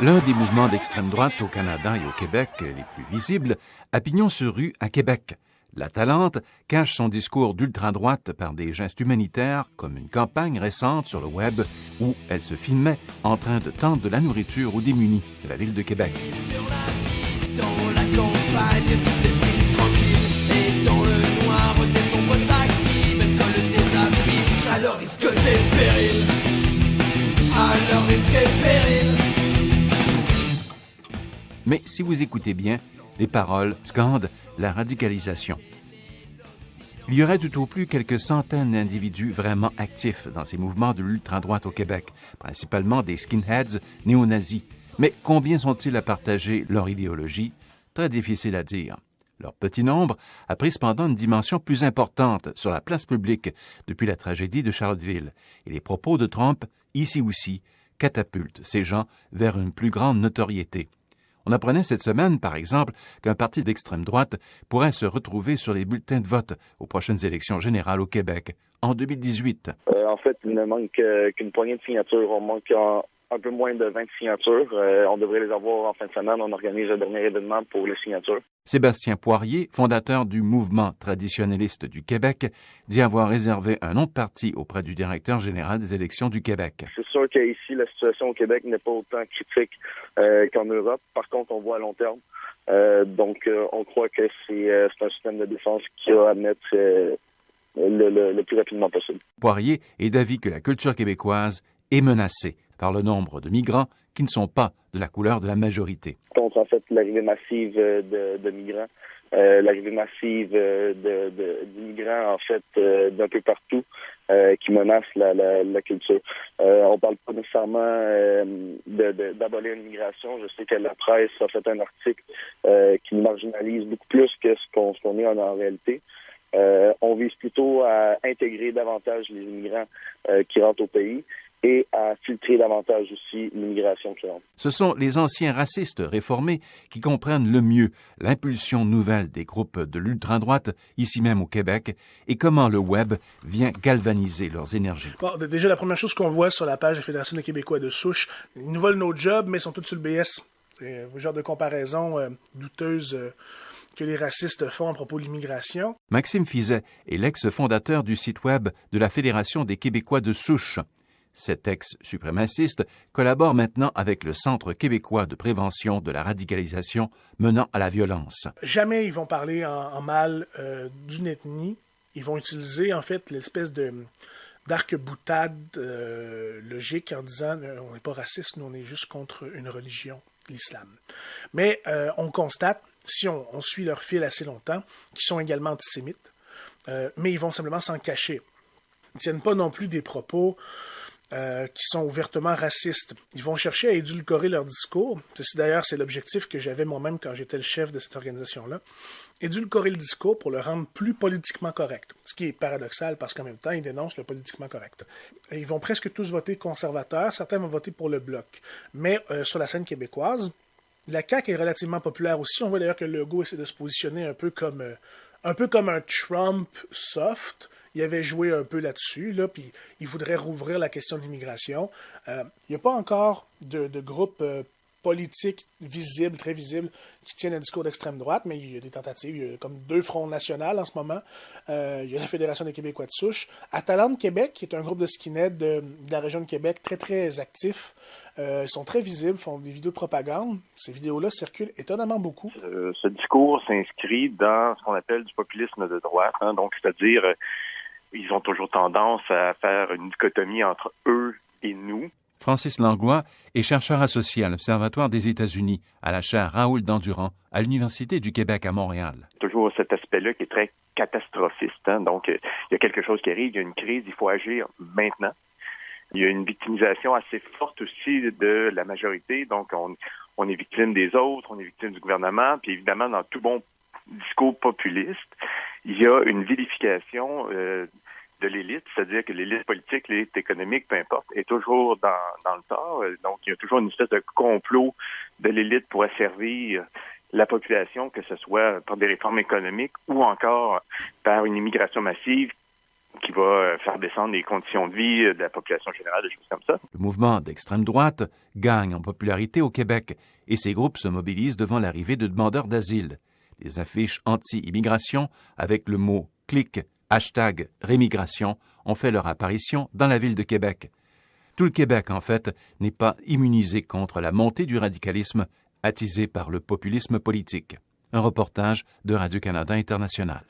L'un des mouvements d'extrême droite au Canada et au Québec les plus visibles a pignon sur rue à Québec. La Talente cache son discours d'ultra-droite par des gestes humanitaires, comme une campagne récente sur le web où elle se filmait en train de tendre de la nourriture aux démunis de la ville de Québec. Sur la vie, dans la campagne, tout est si tranquille. Et dans le noir, des sombres s'activent, elle colle des affiches. À leur risque et péril. À leur risque et péril. Mais si vous écoutez bien, les paroles scandent la radicalisation. Il y aurait tout au plus quelques centaines d'individus vraiment actifs dans ces mouvements de l'ultra-droite au Québec, principalement des skinheads néo-nazis. Mais combien sont-ils à partager leur idéologie? Très difficile à dire. Leur petit nombre a pris cependant une dimension plus importante sur la place publique depuis la tragédie de Charlottesville. Et les propos de Trump, ici aussi, catapultent ces gens vers une plus grande notoriété. On apprenait cette semaine, par exemple, qu'un parti d'extrême droite pourrait se retrouver sur les bulletins de vote aux prochaines élections générales au Québec en 2018. En fait, il ne manque qu'une poignée de signatures. On manque un peu moins de 20 signatures. On devrait les avoir en fin de semaine. On organise le dernier événement pour les signatures. Sébastien Poirier, fondateur du mouvement traditionnaliste du Québec, dit avoir réservé un nom de parti auprès du directeur général des élections du Québec. C'est sûr qu'ici, la situation au Québec n'est pas autant critique qu'en Europe. Par contre, on voit à long terme. Donc, on croit que c'est un système de défense qui a à mettre le plus rapidement possible. Poirier est d'avis que la culture québécoise est menacée par le nombre de migrants qui ne sont pas de la couleur de la majorité. Contre, en fait, l'arrivée massive de migrants, l'arrivée massive d'immigrants, en fait, d'un peu partout, qui menacent la culture. On parle pas nécessairement d'abolir l'immigration. Je sais que la presse a fait un article qui marginalise beaucoup plus que ce qu'on est en réalité. On vise plutôt à intégrer davantage les immigrants qui rentrent au pays et à filtrer davantage aussi l'immigration qui rentre. Ce sont les anciens racistes réformés qui comprennent le mieux l'impulsion nouvelle des groupes de l'ultra-droite, ici même au Québec, et comment le web vient galvaniser leurs énergies. Bon, déjà, la première chose qu'on voit sur la page de la Fédération des Québécois de souche, ils nous volent nos jobs, mais ils sont tous sur le BS. C'est le genre de comparaison douteuse que les racistes font à propos de l'immigration. Maxime Fizet est l'ex-fondateur du site web de la Fédération des Québécois de souche. Cet ex-suprémaciste collabore maintenant avec le Centre québécois de prévention de la radicalisation menant à la violence. Jamais ils vont parler en mal d'une ethnie. Ils vont utiliser en fait l'espèce d'arc-boutade logique en disant on n'est pas raciste, nous on est juste contre une religion, l'islam. Mais on constate, si on suit leur fil assez longtemps, qu'ils sont également antisémites, mais ils vont simplement s'en cacher. Ils ne tiennent pas non plus des propos qui sont ouvertement racistes. Ils vont chercher à édulcorer leur discours. D'ailleurs, c'est l'objectif que j'avais moi-même quand j'étais le chef de cette organisation-là. Édulcorer le discours pour le rendre plus politiquement correct. Ce qui est paradoxal parce qu'en même temps, ils dénoncent le politiquement correct. Et ils vont presque tous voter conservateurs. Certains vont voter pour le Bloc. Mais sur la scène québécoise, la CAQ est relativement populaire aussi. On voit d'ailleurs que Legault essaie de se positionner un peu comme un Trump soft. Il avait joué un peu là-dessus, puis il voudrait rouvrir la question de l'immigration. Il n'y a pas encore de groupe politique visible, très visible, qui tienne un discours d'extrême droite, mais il y a des tentatives. Il y a comme 2 fronts nationaux en ce moment. Il y a la Fédération des Québécois de souche. À Talente Québec, qui est un groupe de skinheads de la région de Québec, très, très actifs. Ils sont très visibles, font des vidéos de propagande. Ces vidéos-là circulent étonnamment beaucoup. Ce discours s'inscrit dans ce qu'on appelle du populisme de droite, donc c'est-à-dire ils ont toujours tendance à faire une dichotomie entre eux et nous. Francis Langlois est chercheur associé à l'Observatoire des États-Unis à la chaire Raoul Dandurand à l'Université du Québec à Montréal. Toujours cet aspect-là qui est très catastrophiste. Donc, il y a quelque chose qui arrive, il y a une crise, il faut agir maintenant. Il y a une victimisation assez forte aussi de la majorité. Donc, on est victime des autres, on est victime du gouvernement. Puis évidemment, dans tout bon discours populiste, il y a une vilification de l'élite, c'est-à-dire que l'élite politique, l'élite économique, peu importe, est toujours dans le tort. Donc, il y a toujours une espèce de complot de l'élite pour asservir la population, que ce soit par des réformes économiques ou encore par une immigration massive qui va faire descendre les conditions de vie de la population générale, des choses comme ça. Le mouvement d'extrême droite gagne en popularité au Québec et ces groupes se mobilisent devant l'arrivée de demandeurs d'asile. Des affiches anti-immigration avec le mot « clic » #rémigration ont fait leur apparition dans la ville de Québec. Tout le Québec, en fait, n'est pas immunisé contre la montée du radicalisme attisé par le populisme politique. Un reportage de Radio-Canada International.